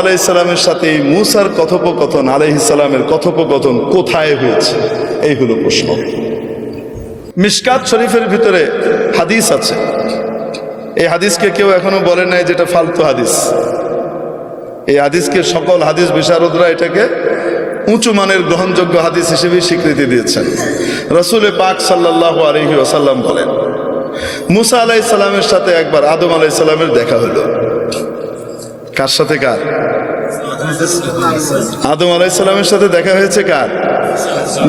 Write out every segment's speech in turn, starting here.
আলাইহিস সালামের সাথে মুসার কথোপকথন, আলাইহিস সালামের কথোপকথন কোথায় হয়েছে, এই হলো প্রশ্ন। মিশকাত শরীফের ভিতরে হাদিস আছে, এই হাদিসকে কেউ এখনো বলে নাই যেটা ফালতু হাদিস। এই হাদিসকে সকল হাদিস বিশারদরা এটাকে উঁচু মানের গ্রহণযোগ্য হাদিস হিসেবে স্বীকৃতি দিয়েছেন। রাসূল পাক সাল্লাল্লাহু আলাইহি ওয়াসাল্লাম বলেন, মুসা আলাইহিস সালামের সাথে একবার আদম আলাইহিস সালামের দেখা হলো। কার সাথে? কার? আদম আলাইহিস সালামের সাথে দেখা হয়েছে কার?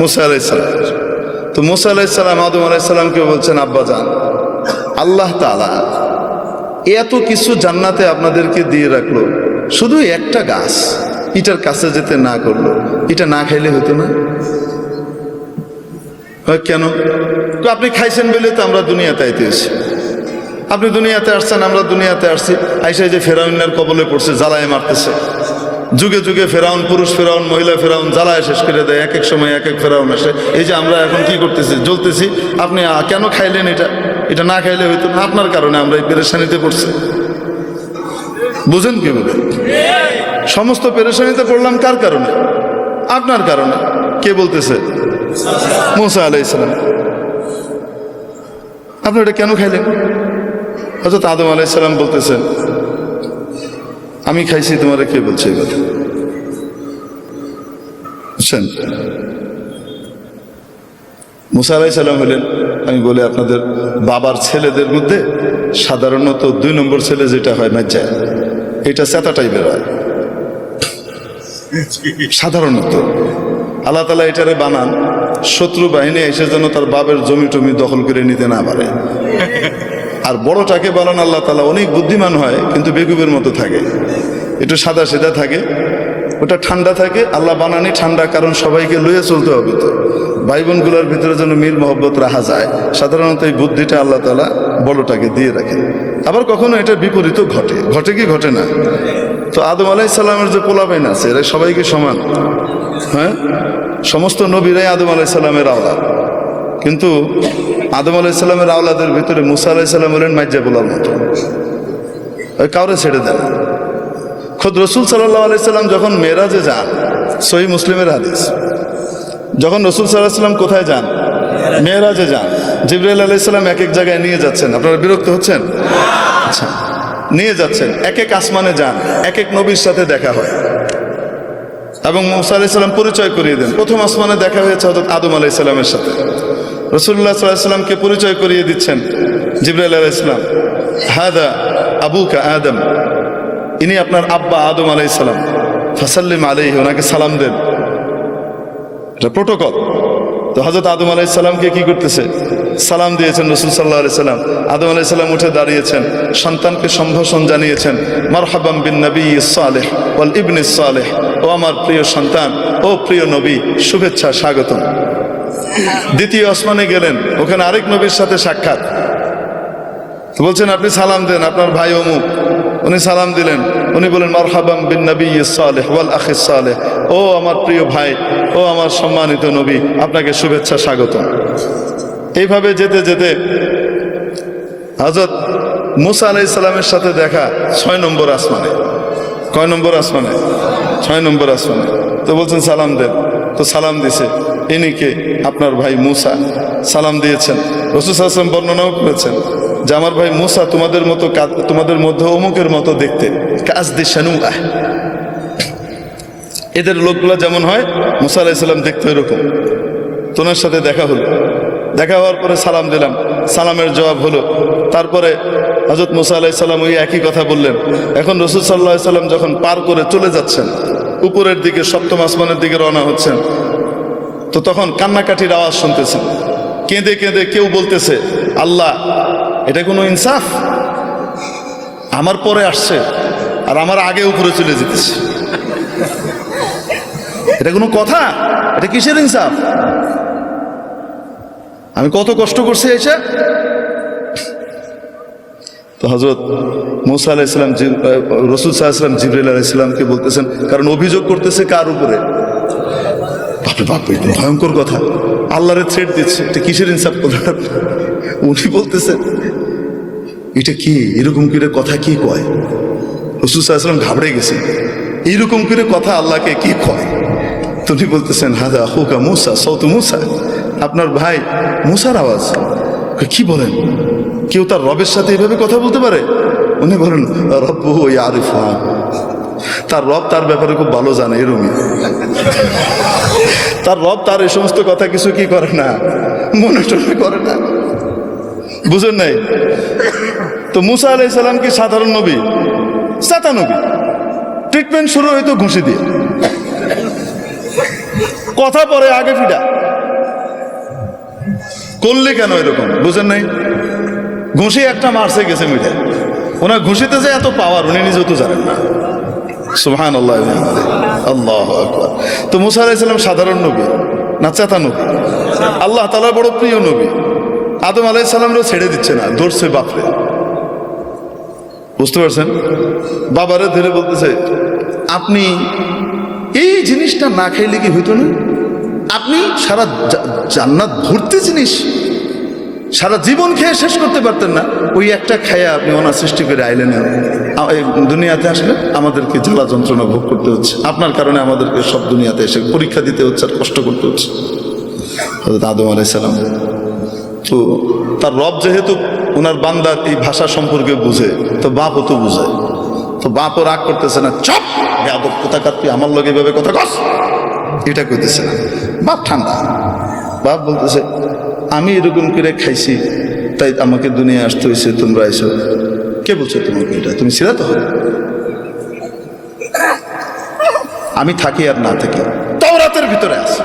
মুসা আলাইহিস সালাম। তো মুসা আলাইহিস সালাম আদম আলাইহিস সালামকে বলছেন, আব্বাজান, আল্লাহ তাআলা এত কিছু জান্নাতে আপনাদেরকে দিয়ে রাখলো, শুধু একটা গাছ এটার কাছে যেতে না করলো, এটা না খাইলে হতো না? কেন? তো আপনি খাইছেন বলে তো আমরা দুনিয়াতে আইতেছি। আপনি দুনিয়াতে আসছেন, আমরা দুনিয়াতে আসছি, আইসা যে ফেরাউনের কবলে পড়ছে, জ্বালায় মারতেছে। যুগে যুগে ফেরাউন, পুরুষ ফেরাউন, মহিলা ফেরাউন জ্বালায় শেষ করে দেয়। এক এক সময় এক এক ফেরাউন আসে। এই যে আমরা এখন কি করতেছি, জ্বলতেছি। আপনি কেন খাইলেন? এটা না খাইলে হইতো না, আপনার কারণে আমরা এই পেরেশানিতে পড়ছি। বুঝেন কি বলে? সমস্ত পেরেশানিতে পড়লাম কার কারণে? আপনার কারণে। কে বলতেছে? মুসা আলাইহিস সালাম। আপনি এটা কেন খাইলেন? হযরত আদম আলাইহিস সালাম বলতেছেন, আমি খাইছি, তোমারে কে বলছে এই কথা? বুঝছেন? মুসা আলাইহিস সালাম হলেন, আমি বলি আপনাদের বাবার ছেলেদের মধ্যে সাধারণত 2 নম্বর ছেলে যেটা হয় মাজ্জা, এটা চেতা টাইপের হয় সাধারণত। আল্লাহ তাআলা এটারে বানান শত্রু বাহিনী এসে যেন তার বাবার জমি টমি দখল করে নিতে না পারে। আর বড়টাকে বানান আল্লাহ তাআলা অনেক বুদ্ধিমান হয়, কিন্তু বেকুবের মতো থাকে, একটু সাদা সিধা থাকে, ওটা ঠান্ডা থাকে। আল্লাহ বানানি ঠান্ডা, কারণ সবাইকে লইয়ে চলতে হবে, তো ভাই বোনগুলোর ভিতরে যেন মিল মহব্বত রাখা যায়। সাধারণত এই বুদ্ধিটা আল্লাহ তাআলা বড়টাকে দিয়ে রাখেন। আবার কখনো এটা বিপরীত ঘটে। ঘটে কি ঘটে না? তো আদম আলাইহিস সালামের যে পোলাপাইন আছে, এরা সবাই কি সমান? হ্যাঁ, সমস্ত নবীরাই আদম আলাইহিস সালামের আওলাদ, কিন্তু আদম আলাইহিস সালামের আওলাদের ভিতরে মুসা আলাইহিস সালাম হলেন মাইজা পোলার মতো, কাউরে ছেড়ে দেন। খোদ রসুল সাল্লাল্লাহু আলাইহি সাল্লাম যখন মেরাজে যান, সহিহ মুসলিমের হাদিস, যখন রসুল সাল্লাল্লাহু আলাইহি সাল্লাম কোথায় যান? মেরাজে যান। জিবরাইল আলাইহিস সালাম এক এক জায়গায় নিয়ে যাচ্ছেন। আপনারা বিরক্ত হচ্ছেন? আচ্ছা, নিয়ে যাচ্ছেন, এক এক আসমানে যান, এক এক নবীর সাথে দেখা হয় এবং মুসা আলাইহিস সালাম পরিচয় করিয়ে দেন। প্রথম আসমানে দেখা হয়েছে হযরত আদম আলাইহিস সালামের সাথে। রাসূলুল্লাহ সাল্লাল্লাহু আলাইহি সাল্লামকে পরিচয় করিয়ে দিচ্ছেন জিবরাইল আলাইহিস সালাম, হাদা আবুকা আদম, ইনি আপনার আব্বা আদম আলাইহিস সালাম, ফাসাল্লিম আলাইহি, ওনাকে সালাম দেন। এটা প্রোটোকল। তো হযরত আদম আলাইহিস সালামকে কি করতেছে? সালাম দিয়েছেন রাসূল সাল্লাল্লাহু আলাইহি সাল্লাম। আদম আলাইহিস সালাম উঠে দাঁড়িয়েছেন, সন্তানকে সম্ভাষণ জানিয়েছেন, মারহাবাম বিন নবিয়্যিস সালেহ ওয়াল ইবনিস সালেহ, ও আমার প্রিয় সন্তান, ও প্রিয় নবী, শুভেচ্ছা, স্বাগতম। দ্বিতীয় আসমানে গেলেন, ওখানে আরেক নবীর সাথে সাক্ষাৎ। তো বলছেন, আপনি সালাম দেন, আপনার ভাই অমুক। উনি সালাম দিলেন, উনি বলেন, মারহাবাম বিন নবিয়্যিস সালেহ ওয়াল আখিস সালেহ, ও আমার প্রিয় ভাই, ও আমার সম্মানিত নবী, আপনাকে শুভেচ্ছা, স্বাগতম। এইভাবে যেতে যেতে হযরত মুসা আলাইহিস সালামের সাথে দেখা 6 নম্বর আসমানে। কয় নম্বর আসমানে? 6 নম্বর আসমানে। তো বলছেন সালাম দেন। তো সালাম দিছে, ইনি কে? আপনার ভাই মুসা। সালাম দিয়েছেন। রাসূল সাল্লাল্লাহু আলাইহি ওয়াসাল্লাম বর্ণনাও করেছেন যে আমার ভাই মুসা তোমাদের মতো, তোমাদের মধ্যে অমুকের মতো দেখতে, কাজদি শানুআহ, এদের লোকগুলা যেমন হয় মুসা আলাইহিস সালাম দেখতে এরকম। তোমার সাথে দেখা হলো। দেখা হওয়ার পরে সালাম দিলাম, সালামের জবাব হলো। তারপরে হযরত মুসা আলাইহিস সালাম ওই একই কথা বললেন। এখন রাসূল সাল্লাল্লাহু আলাইহি সাল্লাম যখন পার করে চলে যাচ্ছেন, উপরের দিকে 7ম আসমানের দিকে রওনা হচ্ছেন, তো তখন কান্নাকাটির আওয়াজ শুনতেছেন। কেঁদে কেঁদে কেউ বলতেছে, আল্লাহ, এটা কোনো ইনসাফ? আমার পরে আসছে আর আমার আগে উপরে চলে যেতেছে, এটা কোনো কথা? এটা কিসের ইনসাফ? আমি কত কষ্ট করছি এসে। তো হযরত মুসা আলাইহিস সালাম রাসূল সাল্লাল্লাহু আলাইহি ওয়াসাল্লাম জিবরাইল আলাইহিস সালামকে বলতেছেন, কারণ অভিযোগ করতেছে কার উপরে? বাপরে বাপ, ভয়ঙ্কর কথা। আল্লাহরে থ্রেট দিচ্ছে, এটা কিসের ইনসাফ করলেন? উনি বলতেছেন, এটা কি এরকম করে কথা কি কয়? রাসূল সাল্লাল্লাহু আলাইহি ওয়াসাল্লাম ঘাবড়ে গেছেন। এইরকম করে কথা আল্লাহকে কি কয়? তুমি বলতেছেন হাদা হুকা মুসা সৌতু মুসা, আপনার ভাই মুসার আওয়াজ। কি বলেন, কেউ তার রবের সাথে এইভাবে কথা বলতে পারে? উনি বলেন রব্বু ইয়ারিফা, তার রব তার ব্যাপারে খুব ভালো জানে। এরকমই তার রব তার এই সমস্ত কথা কিছু কি করে না, মনে টনে করে না। বুঝেন নাই? তো মুসা আলাইহিস সালাম কি সাধারণ নবী? সাতা নবী। ট্রিটমেন্ট শুরু হইতো ঘুষি দিয়ে, কথা পরে আগে ফিডা করলে কেন এরকম? বুঝেন নাই? ঘুষি একটা মারছে গেছে মিঠে, ওনার ঘুষিতে যে এত পাওয়ার উনি নিজেও তো জানেন না। সুবহানাল্লাহ, আল্লাহু আকবার। তো মুসা আলাইহিস সালাম সাধারণ নবী না চেতা নবী? আল্লাহ তাআলার বড় প্রিয় নবী। আদম আলাইহিস সালামও ছেড়ে দিচ্ছে না, ধরছে বাপরে। বুঝতে পারছেন? বাবারে ধরে বলতেছে আপনি এই জিনিসটা না খাইলে কি হইতো না? আপনি সারা জান্নাত ভর্তি জিনিস সারা জীবন খেয়ে শেষ করতে পারতেন না, ওই একটা খায়া আপনি ওনার সৃষ্টি করে আইলেন দুনিয়াতে আসলে আমাদেরকে জ্বালা যন্ত্রণা ভোগ করতে হচ্ছে, আপনার কারণে আমাদেরকে সব দুনিয়াতে এসে পরীক্ষা দিতে হচ্ছে আর কষ্ট করতে হচ্ছে। হযরত আদম আলাইহিস সালাম তো তার রব যেহেতু ওনার বান্দার এই ভাষা সম্পর্কে বুঝে, তো বাপও তো বুঝে। তো বাপও রাগ করতেছে না, চপ বেয়াদব কোথাকার, তুই আমার লগে এভাবে কথা কস, এটা কইতেছে না। বাপ ঠান্ডা। বাপ বলতেছে আমি এরকম করে খাইছি তাই আমাকে দুনিয়া আসতে হয়েছে, তোমরা এসো। কে বলছো তোমাকে এটা? তুমি ছিলা তো? আমি থাকি আর না থাকি তাওরাতের ভিতরে আছে।